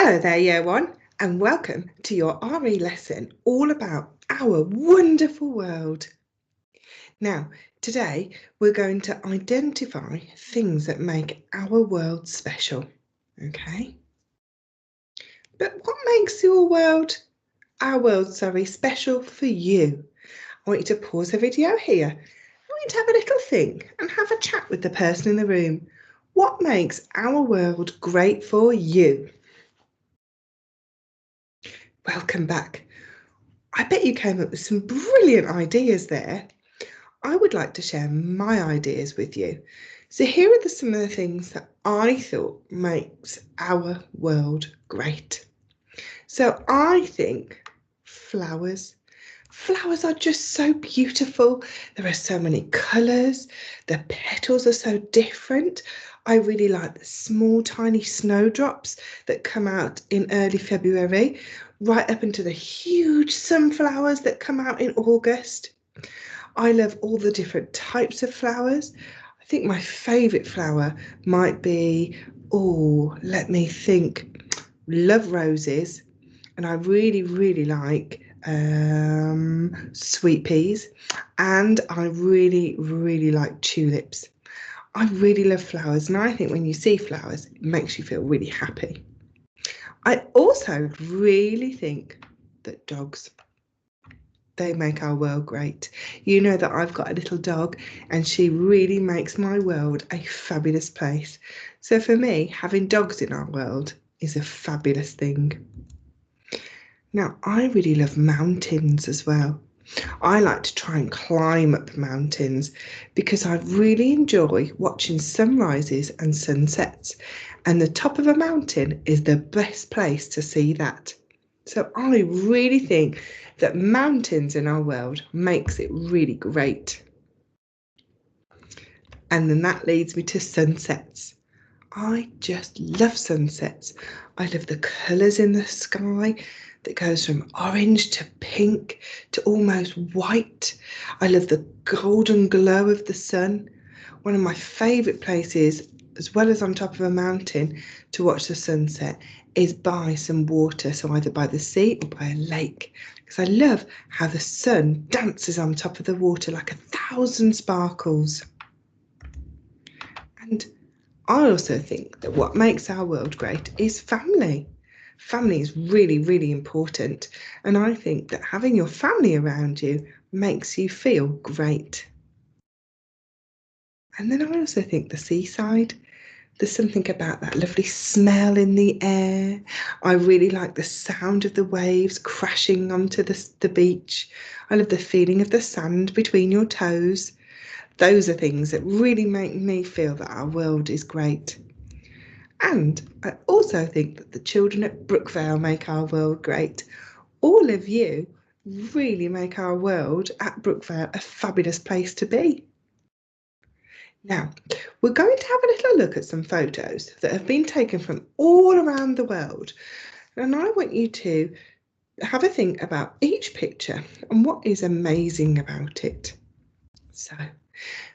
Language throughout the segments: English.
Hello there, Year One, and welcome to your RE lesson all about our wonderful world. Now, today we're going to identify things that make our world special, okay? But what makes our world, special for you? I want you to pause the video here. I want you to have a little think and have a chat with the person in the room. What makes our world great for you? Welcome back. I bet you came up with some brilliant ideas there. I would like to share my ideas with you. So here are some of the things that I thought makes our world great. So I think flowers. Flowers are just so beautiful. There are so many colours. The petals are so different. I really like the small tiny snowdrops that come out in early February, right up into the huge sunflowers that come out in August. I love all the different types of flowers. I think my favourite flower might be, let me think, love roses. And I really, really like sweet peas. And I really, really like tulips. I really love flowers. And I think when you see flowers, it makes you feel really happy. I also really think that dogs, they make our world great. You know that I've got a little dog and she really makes my world a fabulous place. So for me, having dogs in our world is a fabulous thing. Now, I really love mountains as well. I like to try and climb up mountains because I really enjoy watching sunrises and sunsets. And the top of a mountain is the best place to see that. So I really think that mountains in our world makes it really great. And then that leads me to sunsets. I just love sunsets. I love the colours in the sky that goes from orange to pink to almost white. I love the golden glow of the sun. One of my favourite places, as well as on top of a mountain to watch the sunset, is by some water, so either by the sea or by a lake, because I love how the sun dances on top of the water like 1,000 sparkles. And I also think that what makes our world great is family. Family is really, really important. And I think that having your family around you makes you feel great. And then I also think the seaside. There's something about that lovely smell in the air. I really like the sound of the waves crashing onto the beach. I love the feeling of the sand between your toes. Those are things that really make me feel that our world is great. And I also think that the children at Brookvale make our world great. All of you really make our world at Brookvale a fabulous place to be. Now, we're going to have a little look at some photos that have been taken from all around the world. And I want you to have a think about each picture and what is amazing about it. So,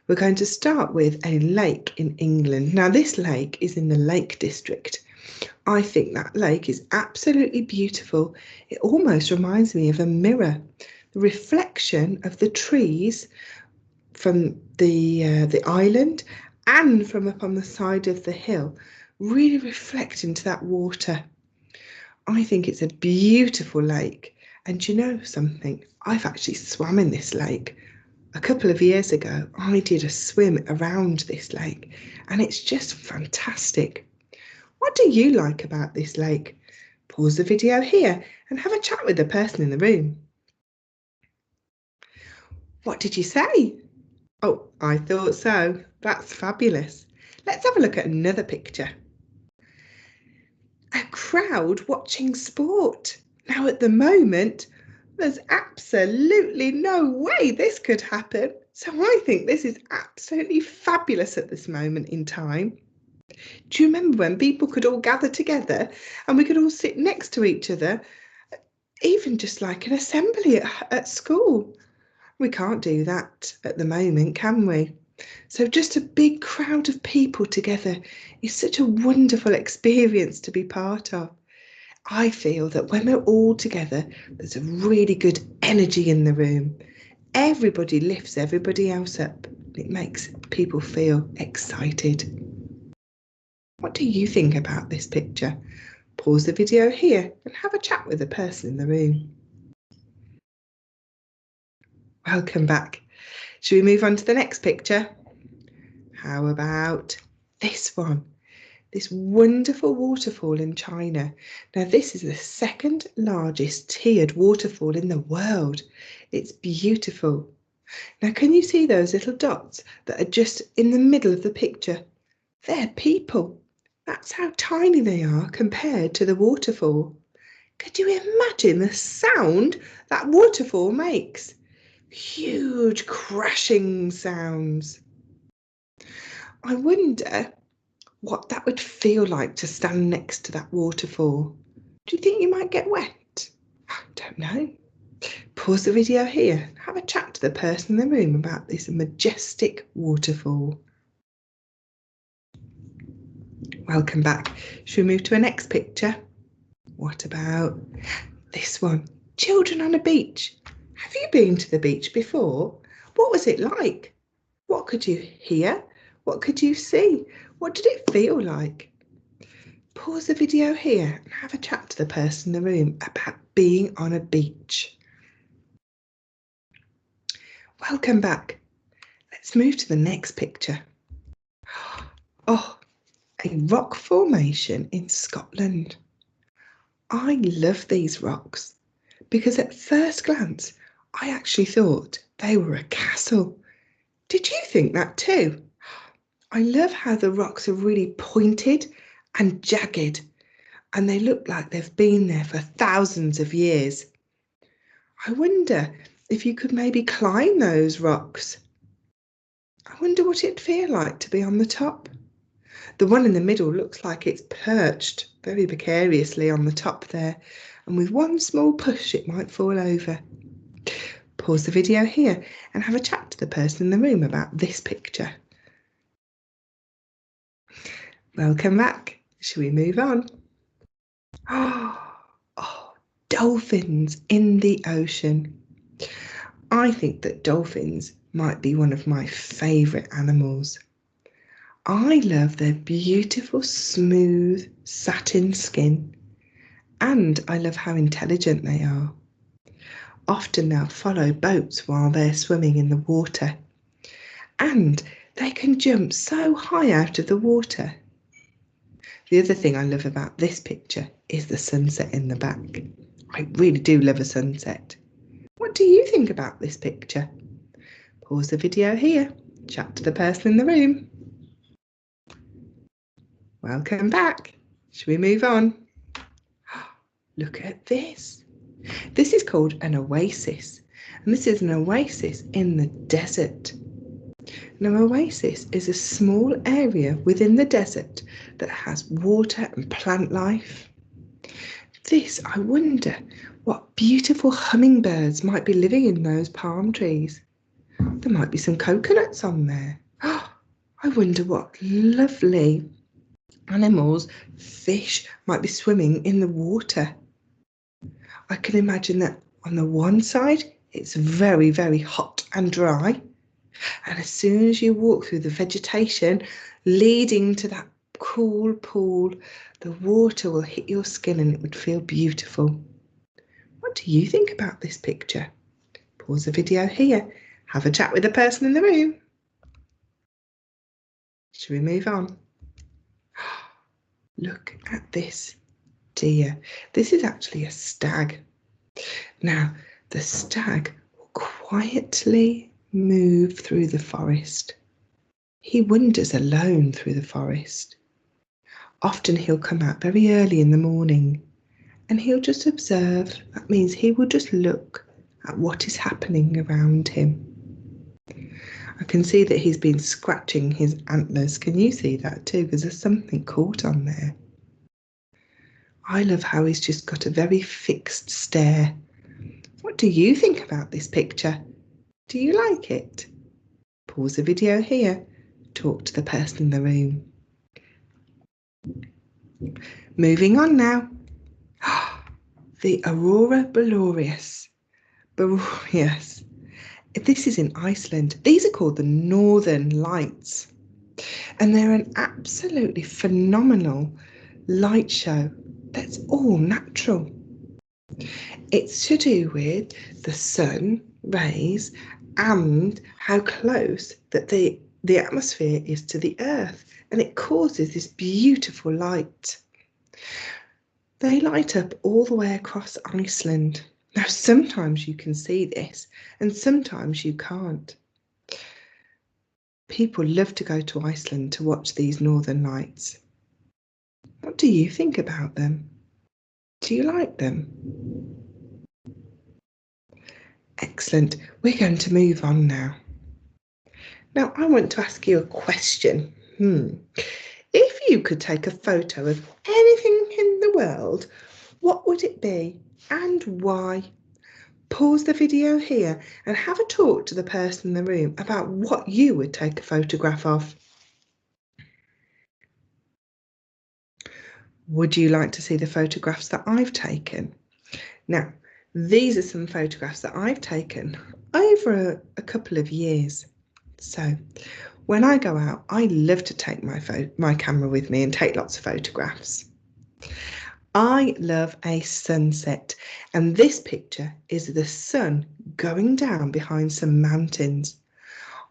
we're going to start with a lake in England. Now, this lake is in the Lake District. I think that lake is absolutely beautiful. It almost reminds me of a mirror. The reflection of the trees from the island and from up on the side of the hill really reflect into that water. I think it's a beautiful lake. And you know something? I've actually swam in this lake. A couple of years ago, I did a swim around this lake and it's just fantastic. What do you like about this lake? Pause the video here and have a chat with the person in the room. What did you say? Oh, I thought so. That's fabulous. Let's have a look at another picture. A crowd watching sport. Now at the moment, there's absolutely no way this could happen. So I think this is absolutely fabulous at this moment in time. Do you remember when people could all gather together and we could all sit next to each other, even just like an assembly at school? We can't do that at the moment, can we? So just a big crowd of people together is such a wonderful experience to be part of. I feel that when we're all together, there's a really good energy in the room. Everybody lifts everybody else up. It makes people feel excited. What do you think about this picture? Pause the video here and have a chat with the person in the room. Welcome back. Should we move on to the next picture? How about this one? This wonderful waterfall in China. Now this is the second largest tiered waterfall in the world. It's beautiful. Now can you see those little dots that are just in the middle of the picture? They're people. That's how tiny they are compared to the waterfall. Could you imagine the sound that waterfall makes? Huge crashing sounds. I wonder what that would feel like to stand next to that waterfall. Do you think you might get wet? I don't know. Pause the video here and have a chat to the person in the room about this majestic waterfall. Welcome back. Should we move to a next picture? What about this one? Children on a beach. Have you been to the beach before? What was it like? What could you hear? What could you see? What did it feel like? Pause the video here and have a chat to the person in the room about being on a beach. Welcome back. Let's move to the next picture. Oh, a rock formation in Scotland. I love these rocks because at first glance, I actually thought they were a castle. Did you think that too? I love how the rocks are really pointed and jagged, and they look like they've been there for thousands of years. I wonder if you could maybe climb those rocks. I wonder what it'd feel like to be on the top. The one in the middle looks like it's perched very precariously on the top there, and with one small push it might fall over. Pause the video here and have a chat to the person in the room about this picture. Welcome back. Shall we move on? Oh, dolphins in the ocean. I think that dolphins might be one of my favourite animals. I love their beautiful, smooth, satin skin, and I love how intelligent they are. Often they'll follow boats while they're swimming in the water, and they can jump so high out of the water. The other thing I love about this picture is the sunset in the back. I really do love a sunset. What do you think about this picture? Pause the video here, chat to the person in the room. Welcome back. Should we move on? Look at this. This is called an oasis, and this is an oasis in the desert. Now, an oasis is a small area within the desert that has water and plant life. This, I wonder what beautiful hummingbirds might be living in those palm trees. There might be some coconuts on there. I wonder what lovely animals, fish, might be swimming in the water. I can imagine that on the one side, it's very, very hot and dry. And as soon as you walk through the vegetation leading to that cool pool, the water will hit your skin and it would feel beautiful. What do you think about this picture? Pause the video here. Have a chat with the person in the room. Should we move on? Look at this deer. This is actually a stag. Now, the stag will quietly move through the forest. He wanders alone through the forest. Often he'll come out very early in the morning and he'll just observe. That means he will just look at what is happening around him. I can see that he's been scratching his antlers. Can you see that too? Because there's something caught on there. I love how he's just got a very fixed stare. What do you think about this picture? Do you like it? Pause the video here. Talk to the person in the room. Moving on now. the Aurora Borealis. Borealis. This is in Iceland. These are called the Northern Lights, and they're an absolutely phenomenal light show that's all natural. It's to do with the sun rays and how close that the atmosphere is to the earth, and it causes this beautiful light. They light up all the way across Iceland. Now, sometimes you can see this and sometimes you can't. People love to go to Iceland to watch these northern lights. What do you think about them? Do you like them? Excellent. We're going to move on now. Now, I want to ask you a question. If you could take a photo of anything in the world, what would it be and why? Pause the video here and have a talk to the person in the room about what you would take a photograph of. Would you like to see the photographs that I've taken? Now, these are some photographs that I've taken over a couple of years. So when I go out, I love to take my camera with me and take lots of photographs. I love a sunset, and this picture is the sun going down behind some mountains.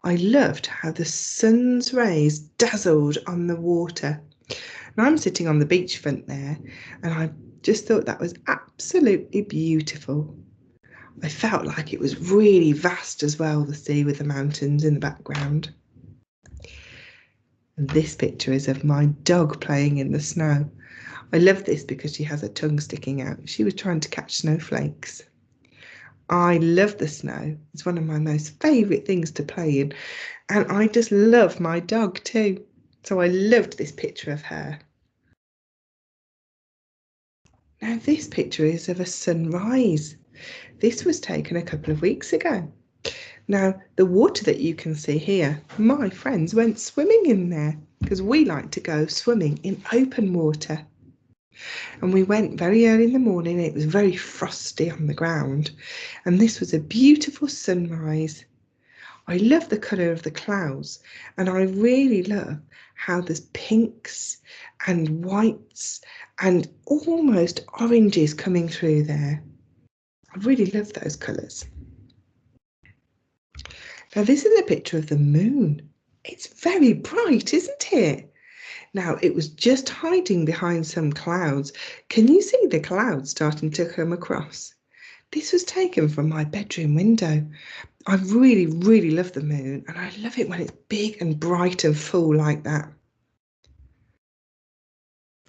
I loved how the sun's rays dazzled on the water. And I'm sitting on the beachfront there, and I just thought that was absolutely beautiful. I felt like it was really vast as well, the sea with the mountains in the background. And this picture is of my dog playing in the snow. I love this because she has her tongue sticking out. She was trying to catch snowflakes. I love the snow. It's one of my most favourite things to play in. And I just love my dog too. So I loved this picture of her. Now this picture is of a sunrise. This was taken a couple of weeks ago. Now the water that you can see here, my friends went swimming in there because we like to go swimming in open water. And we went very early in the morning. It was very frosty on the ground, and this was a beautiful sunrise. I love the colour of the clouds, and I really love how there's pinks and whites and almost oranges coming through there. I really love those colours. Now this is a picture of the moon. It's very bright, isn't it? Now it was just hiding behind some clouds. Can you see the clouds starting to come across? This was taken from my bedroom window. I really, really love the moon, and I love it when it's big and bright and full like that.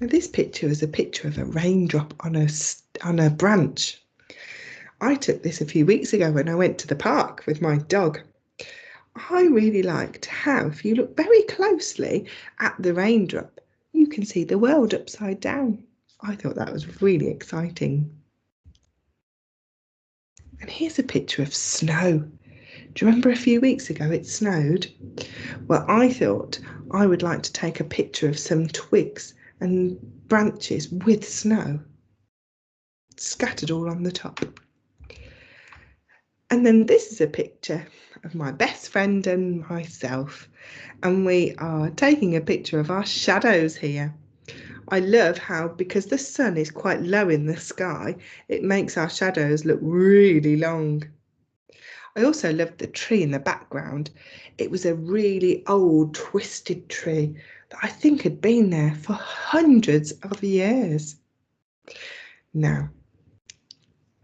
Now this picture is a picture of a raindrop on a branch. I took this a few weeks ago when I went to the park with my dog. I really liked how, if you look very closely at the raindrop, you can see the world upside down. I thought that was really exciting. And here's a picture of snow. Do you remember a few weeks ago it snowed? Well, I thought I would like to take a picture of some twigs and branches with snow scattered all on the top. And then this is a picture of my best friend and myself, and we are taking a picture of our shadows here. I love how, because the sun is quite low in the sky, it makes our shadows look really long. I also loved the tree in the background. It was a really old, twisted tree that I think had been there for hundreds of years. Now,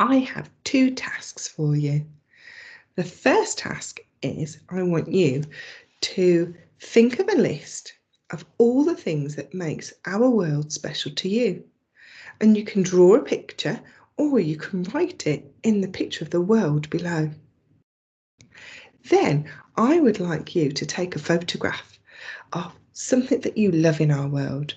I have 2 tasks for you. The first task is I want you to think of a list of all the things that makes our world special to you. And you can draw a picture, or you can write it in the picture of the world below. Then I would like you to take a photograph of something that you love in our world.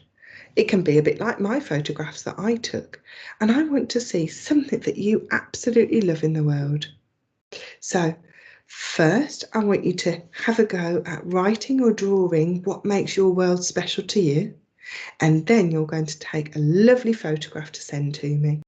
It can be a bit like my photographs that I took, and I want to see something that you absolutely love in the world. So first, I want you to have a go at writing or drawing what makes your world special to you, and then you're going to take a lovely photograph to send to me.